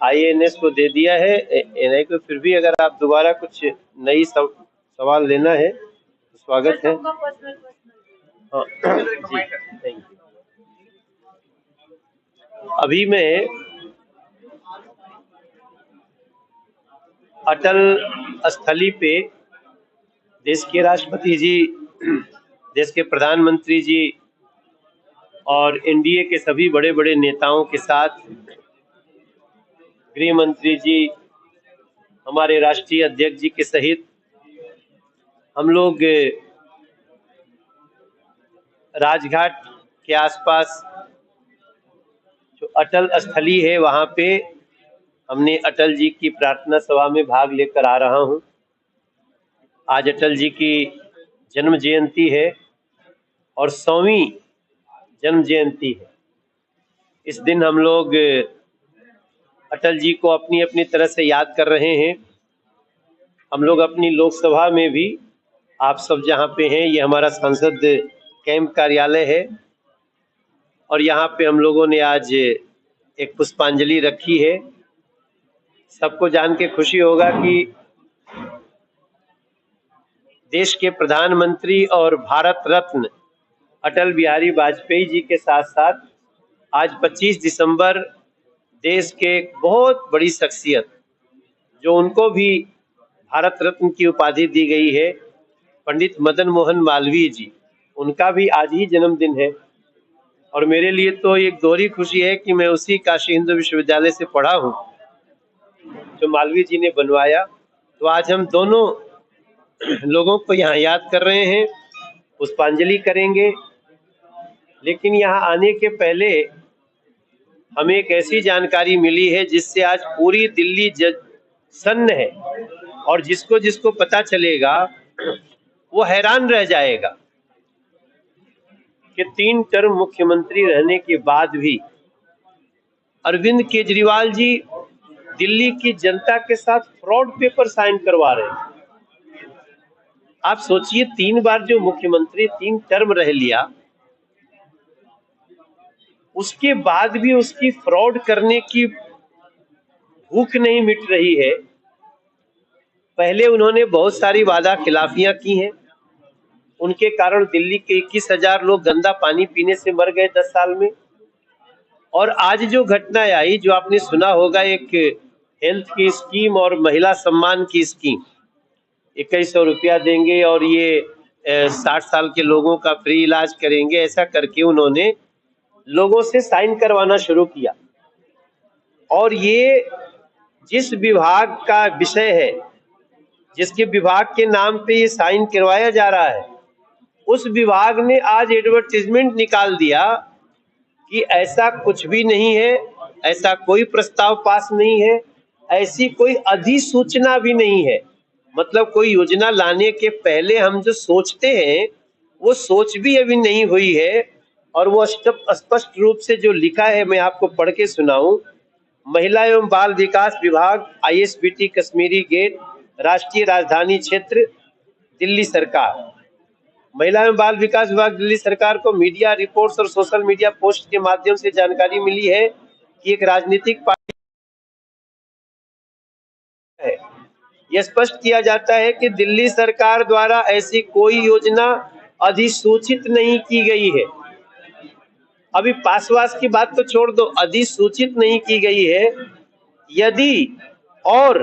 INS को दे दिया है। एनआई को फिर भी अगर आप दोबारा कुछ नई सवाल लेना है तो स्वागत है। हाँ जी, थैंक यू। अभी मैं अटल स्थली पे देश के राष्ट्रपति जी, देश के प्रधानमंत्री जी और एनडीए के सभी बड़े बड़े नेताओं के साथ, गृह मंत्री जी, हमारे राष्ट्रीय अध्यक्ष जी के सहित हम लोग राजघाट के आसपास जो अटल स्थली है वहां पे हमने अटल जी की प्रार्थना सभा में भाग लेकर आ रहा हूं। आज अटल जी की जन्म जयंती है और 100वीं जन्म जयंती है। इस दिन हम लोग अटल जी को अपनी अपनी तरह से याद कर रहे हैं। हम लोग अपनी लोकसभा में भी, आप सब जहाँ पे हैं, ये हमारा संसद कैंप कार्यालय है और यहाँ पे हम लोगों ने आज एक पुष्पांजलि रखी है। सबको जान के खुशी होगा कि देश के प्रधानमंत्री और भारत रत्न अटल बिहारी वाजपेयी जी के साथ साथ आज 25 दिसंबर देश के एक बहुत बड़ी शख्सियत, जो उनको भी भारत रत्न की उपाधि दी गई है, पंडित मदन मोहन मालवीय जी, उनका भी आज ही जन्मदिन है। और मेरे लिए तो एक दोहरी खुशी है कि मैं उसी काशी हिंदू विश्वविद्यालय से पढ़ा हूँ जो मालवीय जी ने बनवाया। तो आज हम दोनों लोगों को यहाँ याद कर रहे हैं, पुष्पांजलि करेंगे। लेकिन यहाँ आने के पहले हमें एक ऐसी जानकारी मिली है जिससे आज पूरी दिल्ली सन्न है और जिसको जिसको पता चलेगा वो हैरान रह जाएगा कि 3 टर्म मुख्यमंत्री रहने के बाद भी अरविंद केजरीवाल जी दिल्ली की जनता के साथ फ्रॉड पेपर साइन करवा रहे हैं। आप सोचिए, 3 बार जो मुख्यमंत्री 3 टर्म रह लिया, उसके बाद भी उसकी फ्रॉड करने की भूख नहीं मिट रही है। पहले उन्होंने बहुत सारी वादा खिलाफियां की हैं, उनके कारण दिल्ली के 21,000 लोग गंदा पानी पीने से मर गए 10 साल में। और आज जो घटना आई, जो आपने सुना होगा, एक हेल्थ की स्कीम और महिला सम्मान की स्कीम, 2100 रुपया देंगे और ये 60 साल के लोगों का फ्री इलाज करेंगे, ऐसा करके उन्होंने लोगों से साइन करवाना शुरू किया। और ये जिस विभाग का विषय है, जिसके विभाग के नाम पे ये साइन करवाया जा रहा है, उस विभाग ने आज एडवर्टाइजमेंट निकाल दिया कि ऐसा कुछ भी नहीं है, ऐसा कोई प्रस्ताव पास नहीं है, ऐसी कोई अधिसूचना भी नहीं है। मतलब कोई योजना लाने के पहले हम जो सोचते हैं वो सोच भी अभी नहीं हुई है। और वो स्पष्ट रूप से जो लिखा है, मैं आपको पढ़ के सुनाऊं। महिला एवं बाल विकास विभाग, आईएसबीटी कश्मीरी गेट, राष्ट्रीय राजधानी क्षेत्र, दिल्ली सरकार। महिला एवं बाल विकास विभाग, दिल्ली सरकार को मीडिया रिपोर्ट्स और सोशल मीडिया पोस्ट के माध्यम से जानकारी मिली है कि एक राजनीतिक पार्टी है। यह स्पष्ट किया जाता है कि दिल्ली सरकार द्वारा ऐसी कोई योजना अधिसूचित नहीं की गई है। अभी पासवास की बात तो छोड़ दो, अधिसूचित नहीं की गई है। यदि और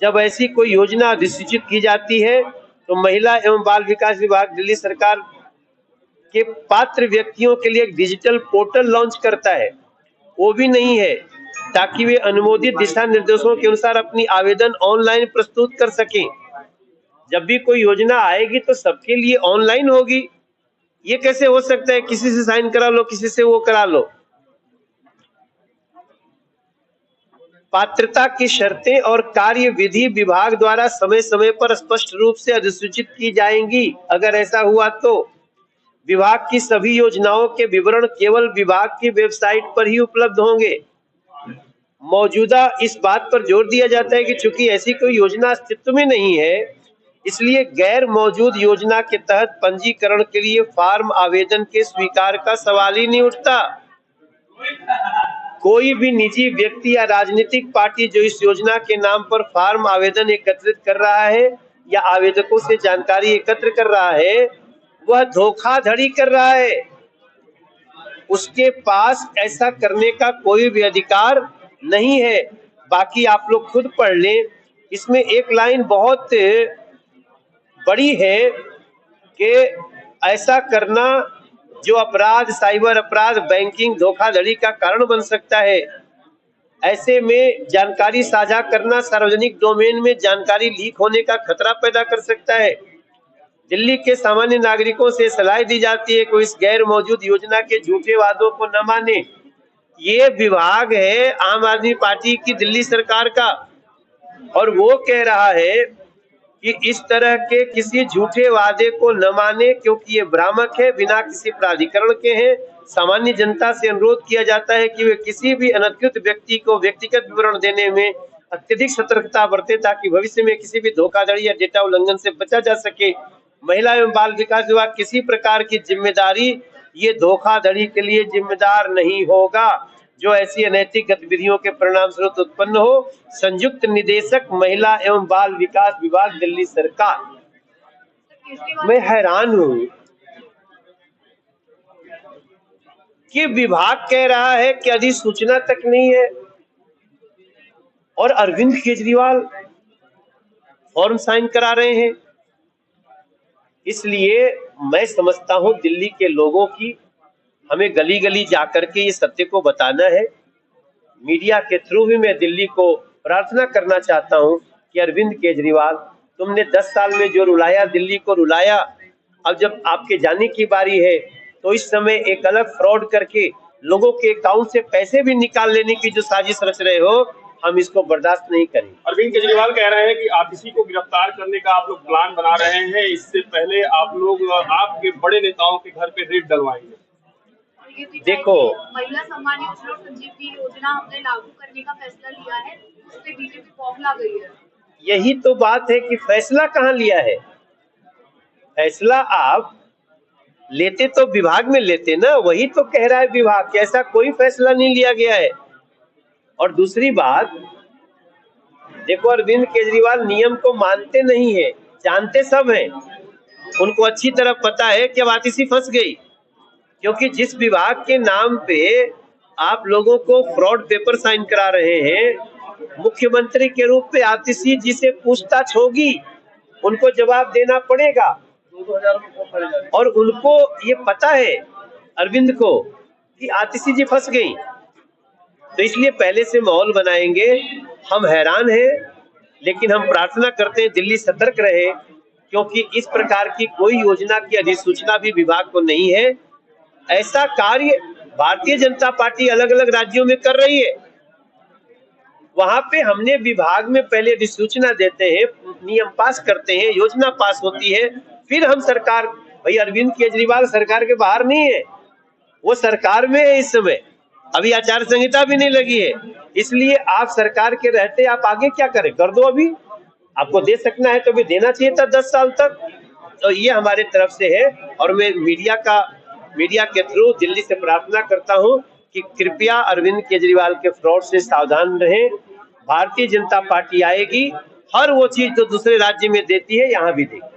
जब ऐसी कोई योजना अधिसूचित की जाती है तो महिला एवं बाल विकास विभाग दिल्ली सरकार के पात्र व्यक्तियों के लिए एक डिजिटल पोर्टल लॉन्च करता है, वो भी नहीं है, ताकि वे अनुमोदित दिशा निर्देशों के अनुसार अपनी आवेदन ऑनलाइन प्रस्तुत कर सकें। जब भी कोई योजना आएगी तो सबके लिए ऑनलाइन होगी। ये कैसे हो सकता है किसी से साइन करा लो, किसी से वो करा लो। पात्रता की शर्तें और कार्य विधि विभाग द्वारा समय समय पर स्पष्ट रूप से अधिसूचित की जाएंगी। अगर ऐसा हुआ तो विभाग की सभी योजनाओं के विवरण केवल विभाग की वेबसाइट पर ही उपलब्ध होंगे। मौजूदा इस बात पर जोर दिया जाता है कि चूंकि ऐसी कोई योजना अस्तित्व में नहीं है, इसलिए गैर मौजूद योजना के तहत पंजीकरण के लिए फॉर्म आवेदन के स्वीकार का सवाल ही नहीं उठता। कोई भी निजी व्यक्ति या राजनीतिक पार्टी जो इस योजना के नाम पर फॉर्म आवेदन एकत्रित कर रहा है या आवेदकों से जानकारी एकत्र कर रहा है, वह धोखाधड़ी कर रहा है। उसके पास ऐसा करने का कोई भी अधिकार नहीं है। बाकी आप लोग खुद पढ़ लें, इसमें एक लाइन बहुत बड़ी है कि ऐसा करना जो अपराध, साइबर अपराध, बैंकिंग धोखाधड़ी का कारण बन सकता है। ऐसे में जानकारी साझा करना सार्वजनिक डोमेन में जानकारी लीक होने का खतरा पैदा कर सकता है। दिल्ली के सामान्य नागरिकों से सलाह दी जाती है कि इस गैर मौजूद योजना के झूठे वादों को न माने। ये विभाग है आम आदमी पार्टी की दिल्ली सरकार का, और वो कह रहा है कि इस तरह के किसी झूठे वादे को न माने, क्योंकि ये भ्रामक है, बिना किसी प्राधिकरण के हैं। सामान्य जनता से अनुरोध किया जाता है कि वे किसी भी अनधिकृत व्यक्ति को व्यक्तिगत विवरण देने में अत्यधिक सतर्कता बरते, ताकि भविष्य में किसी भी धोखाधड़ी या डेटा उल्लंघन से बचा जा सके। महिला एवं बाल विकास विभाग किसी प्रकार की जिम्मेदारी ये धोखाधड़ी के लिए जिम्मेदार नहीं होगा जो ऐसी अनैतिक गतिविधियों के परिणाम स्वरूप उत्पन्न हो। संयुक्त निदेशक महिला एवं बाल विकास विभाग, दिल्ली सरकार। मैं हैरान हूं कि विभाग कह रहा है कि अधिसूचना तक नहीं है, और अरविंद केजरीवाल फॉर्म साइन करा रहे हैं। इसलिए मैं समझता हूं दिल्ली के लोगों की हमें गली गली जाकर के ये सत्य को बताना है। मीडिया के थ्रू भी मैं दिल्ली को प्रार्थना करना चाहता हूं कि अरविंद केजरीवाल, तुमने 10 साल में जो रुलाया, दिल्ली को रुलाया, अब जब आपके जाने की बारी है तो इस समय एक अलग फ्रॉड करके लोगों के अकाउंट से पैसे भी निकाल लेने की जो साजिश रच रहे हो, हम इसको बर्दाश्त नहीं करेंगे। अरविंद केजरीवाल कह रहे हैं कि आतिशी को गिरफ्तार करने का आप लोग प्लान बना रहे हैं, इससे पहले आप लोग आपके बड़े नेताओं के घर पे रेड डलवाएंगे। देखो, महिला सम्मान योजना और संजीवनी योजना हमने लागू करने का फैसला लिया है, उससे बीजेपी बौखला गई है। यही तो बात है कि फैसला कहाँ लिया है। फैसला आप लेते तो विभाग में लेते ना, वही तो कह रहा है विभाग कि ऐसा कोई फैसला नहीं लिया गया है। और दूसरी बात, देखो, अरविंद केजरीवाल नियम को मानते नहीं है, जानते सब हैं, उनको अच्छी तरह पता है कि अब आतिशी फंस गई, क्योंकि जिस विभाग के नाम पे आप लोगों को फ्रॉड पेपर साइन करा रहे हैं, मुख्यमंत्री के रूप में आतिशी जी से पूछताछ होगी, उनको जवाब देना पड़ेगा। और उनको ये पता है अरविंद को कि आतिशी जी फंस गई, तो इसलिए पहले से माहौल बनाएंगे। हम हैरान हैं, लेकिन हम प्रार्थना करते हैं दिल्ली सतर्क रहे, क्योंकि इस प्रकार की कोई योजना की अधिसूचना भी विभाग को नहीं है। ऐसा कार्य भारतीय जनता पार्टी अलग अलग राज्यों में कर रही है। वहां पे हमने विभाग में पहले अधिसूचना देते हैं, नियम पास करते हैं, योजना पास होती है, फिर हम सरकार। भाई, अरविंद केजरीवाल सरकार के बाहर नहीं है, वो सरकार में है इस समय, अभी आचार संहिता भी नहीं लगी है। इसलिए आप सरकार के रहते आप आगे क्या करें, कर दो। अभी आपको दे सकना है तो भी देना चाहिए था 10 साल तक। तो ये हमारे तरफ से है, और मैं मीडिया के थ्रू दिल्ली से प्रार्थना करता हूं कि कृपया अरविंद केजरीवाल के फ्रॉड से सावधान रहें। भारतीय जनता पार्टी आएगी, हर वो चीज जो दूसरे राज्य में देती है यहाँ भी देगी।